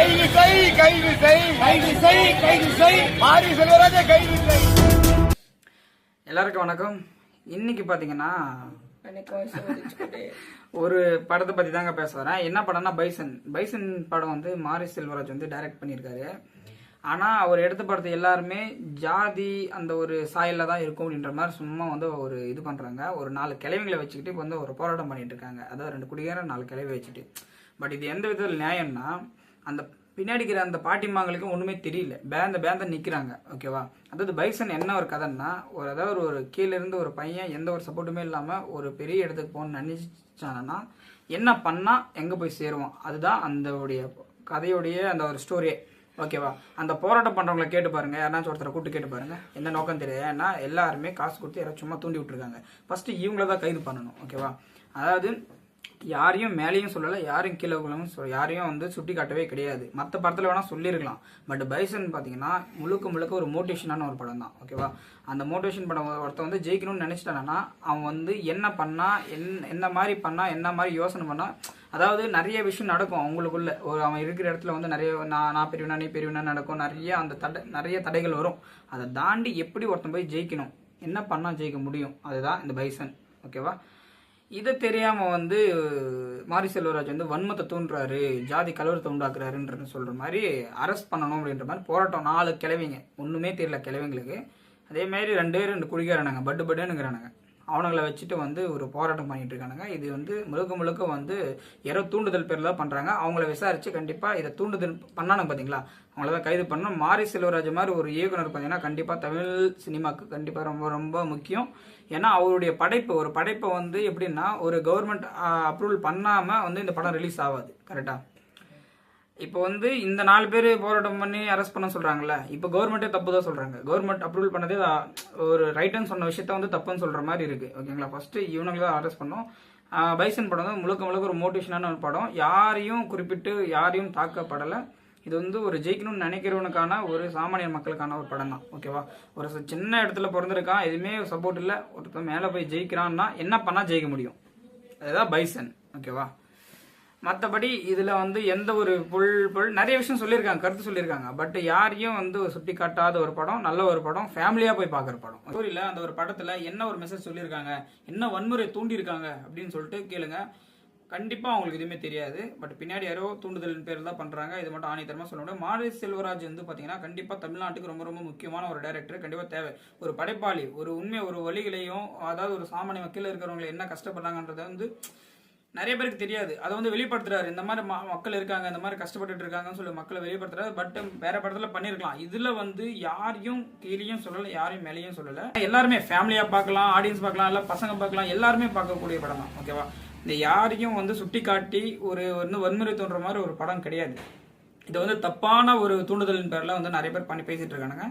கைது செய் கைது செய் கைது செய் கைது செய் மாரி செல்வராஜை கைது செய். எல்லாருக்கும் வணக்கம். இன்னைக்கு பாத்தீங்கன்னா ஒரு படத்தை பத்தி தாங்க பேச வரேன். என்ன படம்னா பைசன் படம் வந்து மாரி செல்வராஜ் வந்து டைரக்ட் பண்ணியிருக்காரு. ஆனா அவர் எடுத்த படத்தை எல்லாருமே ஜாதி அந்த ஒரு சாயல்ல தான் இருக்கும் அப்படின்ற மாதிரி சும்மா வந்து ஒரு இது பண்றாங்க. ஒரு 4 கிழவிகளை வச்சுக்கிட்டு இப்போ வந்து ஒரு போராட்டம் பண்ணிட்டு இருக்காங்க. அதாவது 2 குடிகார 4 கிழவி வச்சுட்டு. பட் இது எந்த விதத்தில் நியாயம்னா, அந்த பின்னாடி இருக்கிற அந்த பாட்டிமாங்களுக்கு ஒண்ணுமே தெரியல, பேந்த நிக்கிறாங்க. ஓகேவா? அதாவது பைசன் என்ன ஒரு கதைன்னா, அதாவது ஒரு கீழே இருந்து ஒரு பையன் எந்த ஒரு சப்போர்ட்டுமே இல்லாம ஒரு பெரிய இடத்துக்கு போகணும்னு நினைச்சானா என்ன பண்ணா எங்க போய் சேருவோம், அதுதான் அந்த கதையுடைய அந்த ஒரு ஸ்டோரியே. ஓகேவா? அந்த போராட்டம் பண்றவங்களை கேட்டு பாருங்க, யாராச்சும் ஒருத்தரை கூப்பிட்டு கேட்டு பாருங்க, என்ன நோக்கம் தெரியாது. ஏன்னா எல்லாருமே காசு கொடுத்து யாராச்சும் சும்மா தூண்டி விட்டுருக்காங்க. ஃபர்ஸ்ட் இவங்கள தான் கைது பண்ணணும். ஓகேவா? அதாவது யாரையும் மேலேயும் சொல்லலை, யாரையும் கீழே யாரையும் வந்து சுட்டி காட்டவே கிடையாது. மற்ற படத்தில் வேணா சொல்லியிருக்கலாம். பட் பைசன் பார்த்தீங்கன்னா முழுக்க ஒரு மோட்டிவேஷனான ஒரு படம் தான். ஓகேவா? அந்த மோட்டிவேஷன் படம் ஒருத்தன் வந்து ஜெயிக்கணும்னு நினைச்சிட்டானா அவன் வந்து என்ன பண்ணா, என்ன மாதிரி பண்ணா, என்ன மாதிரி யோசனை பண்ணா, அதாவது நிறைய விஷயம் நடக்கும் அவங்களுக்குள்ள. அவன் இருக்கிற இடத்துல வந்து நிறைய நான் பெரியவனா நீ பெரியவனா நடக்கும். நிறைய தடைகள் வரும். அதை தாண்டி எப்படி ஒருத்தன் போய் ஜெயிக்கணும், என்ன பண்ணா ஜெயிக்க முடியும், அதுதான் இந்த பைசன். ஓகேவா? இதை தெரியாம வந்து மாரி செல்வராஜ் வந்து வன்மத்தை தூண்டுறாரு, ஜாதி கலவரத்தை உண்டாக்குறாருன்றது சொல்ற மாதிரி அரெஸ்ட் பண்ணணும் அப்படின்ற மாதிரி போராட்டம். 4 கிழவிங்க, ஒண்ணுமே தெரியல கிழவிங்களுக்கு. அதே மாதிரி 2 குடிக்காரனாங்க, பட்டுங்கிறானுங்க. அவனுங்களை வச்சுட்டு வந்து ஒரு போராட்டம் பண்ணிட்டு இருக்கானுங்க. இது வந்து முழுக்க வந்து யாரோ தூண்டுதல் பேர்ல தான் பண்றாங்க. அவங்கள விசாரிச்சு கண்டிப்பா இதை தூண்டுதல் பண்ணானுங்க பாத்தீங்களா, அவங்களதான் கைது பண்ணணும். மாரி செல்வராஜ் மாதிரி ஒரு இயக்குனர் பாத்தீங்கன்னா கண்டிப்பா தமிழ் சினிமாக்கு கண்டிப்பா ரொம்ப முக்கியம். ஏன்னா அவருடைய ஒரு படைப்பை வந்து எப்படின்னா, ஒரு கவர்மெண்ட் அப்ரூவல் பண்ணாம வந்து இந்த படம் ரிலீஸ் ஆகாது. கரெக்டா? இப்போ வந்து இந்த 4 பேர் போராட்டம் பண்ணி அரெஸ்ட் பண்ண சொல்றாங்கல்ல, இப்போ கவர்மெண்ட்டே தப்பு தான் சொல்றாங்க. கவர்மெண்ட் அப்ரூவல் பண்ணதே ஒரு ரைட்டுன்னு சொன்ன விஷயத்த வந்து தப்புன்னு சொல்ற மாதிரி இருக்கு. ஓகேங்களா? ஃபர்ஸ்ட் இவனுங்களை தான் அரெஸ்ட் பண்ணோம். பைசன் படம் வந்து முழுக்க ஒரு மோட்டிவேஷனான ஒரு படம். யாரையும் குறிப்பிட்டு யாரையும் தாக்கப்படலை. இது வந்து ஒரு ஜெயிக்கணும்னு நினைக்கிறவனுக்கான ஒரு சாமானிய மக்களுக்கான ஒரு படம் தான். ஓகேவா? ஒரு சின்ன இடத்துல பிறந்திருக்கான், எதுவுமே சப்போர்ட் இல்லை, ஒருத்தன் மேலே போய் ஜெயிக்கிறான்னா என்ன பண்ணா ஜெயிக்க முடியும், அதுதான் பைசன். ஓகேவா? மற்றபடி இதுல வந்து எந்த ஒரு பொருள் நிறைய விஷயம் சொல்லியிருக்காங்க, கருத்து சொல்லியிருக்காங்க. பட் யாரையும் வந்து சுட்டி காட்டாத ஒரு படம், நல்ல ஒரு படம், ஃபேமிலியா போய் பார்க்குற படம். ஸ்டோரியில அந்த ஒரு படத்துல என்ன ஒரு மெசேஜ் சொல்லியிருக்காங்க, என்ன வன்முறை தூண்டியிருக்காங்க அப்படின்னு சொல்லிட்டு கேளுங்க. கண்டிப்பா அவங்களுக்கு எதுவுமே தெரியாது. பட் பின்னாடி யாரோ தூண்டுதலின் பேர் தான் பண்றாங்க. இது மட்டும் ஆணித்தரமா சொல்ல முடியும். மாரி செல்வராஜ் வந்து பாத்தீங்கன்னா கண்டிப்பா தமிழ்நாட்டுக்கு ரொம்ப முக்கியமான ஒரு டைரக்டர். கண்டிப்பா தேவை. ஒரு படைப்பாளி, ஒரு உண்மை, ஒரு வழிகளையும், அதாவது ஒரு சாமானிய மக்கள் இருக்கிறவங்களை என்ன கஷ்டப்படுறாங்கன்றத வந்து நிறைய பேருக்கு தெரியாது. அதை வந்து வெளிப்படுத்துறாரு. இந்த மாதிரி மக்கள் இருக்காங்க, இந்த மாதிரி கஷ்டப்பட்டு இருக்காங்கன்னு சொல்லி மக்களை வெளிப்படுத்துறாரு. பட் வேற படத்துல பண்ணிருக்கலாம். இதுல வந்து யாரையும் கீழேயும் சொல்லல, யாரையும் மேலேயும் சொல்லல. எல்லாருமே ஃபேமிலியா பார்க்கலாம், ஆடியன்ஸ் பார்க்கலாம், இல்ல பசங்க பார்க்கலாம், எல்லாருமே பார்க்கக்கூடிய படம் தான். ஓகேவா? இந்த யாரையும் வந்து சுட்டி காட்டி ஒரு வன்முறை தோன்ற மாதிரி ஒரு படம் கிடையாது. இது வந்து தப்பான ஒரு தூண்டுதலின் பேர்ல வந்து நிறைய பேர் பண்ணி பேசிட்டு இருக்கானுங்க.